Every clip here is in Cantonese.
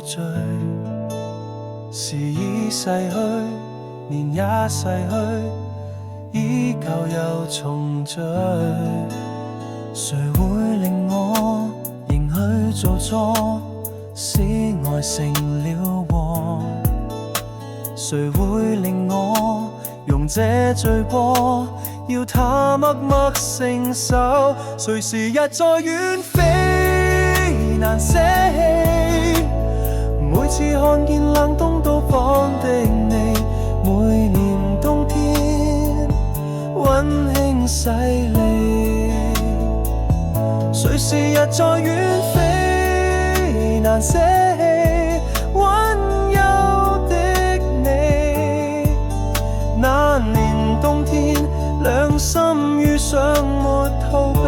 聚，時已逝去，年也逝去，依舊又重聚。誰會令我仍去做錯，使愛成了禍？誰會令我用這罪過，要他默默承受？誰時日在遠飛難捨棄，每次看見冷凍到訪的你，每年冬天溫馨洗禮。誰時日在遠飛難捨棄，溫柔的你，那年冬天兩心遇上沒逃避。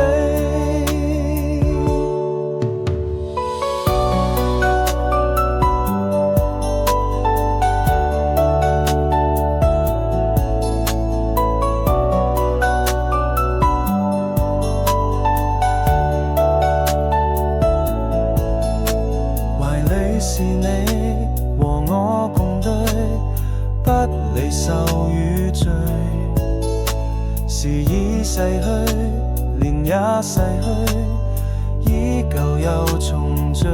是你和我共對，不離愁與醉。時已逝去，年也逝去，依舊又重聚。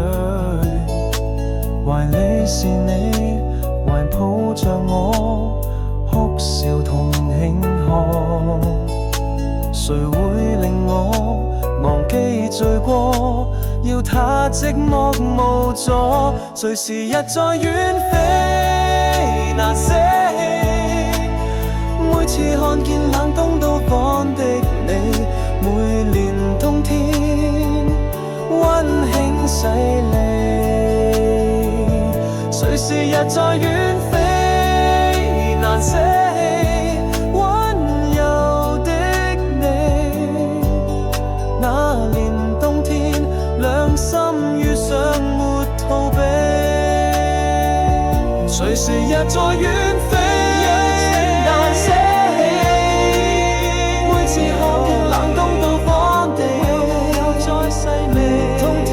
懷裡是你，還抱着我，哭笑同慶賀。誰會令我忘記罪過，要他寂寞無助？誰時日在遠飛難捨棄，每次看見冷凍到訪的你，每年冬天溫馨洗禮。誰時日在遠飛難捨棄，溫柔的你，那年冬天兩心遇上沒逃避。誰時日在遠飛難捨棄，每次看見冷凍到訪地，又再細味冬天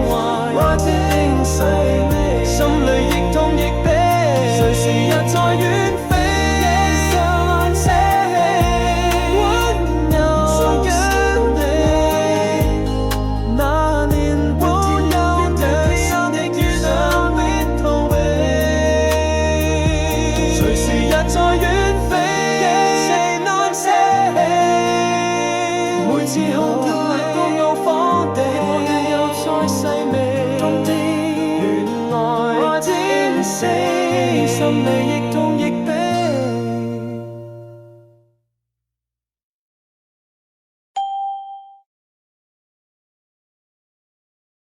溫馨洗禮，心裡亦痛亦悲。誰時日在遠飛難捨棄，溫柔的你，那年冬天兩心遇上沒逃避。誰時日在遠飛難捨棄，每次看見冷凍到訪地，又再細味冬天戀愛天死，心裡亦痛。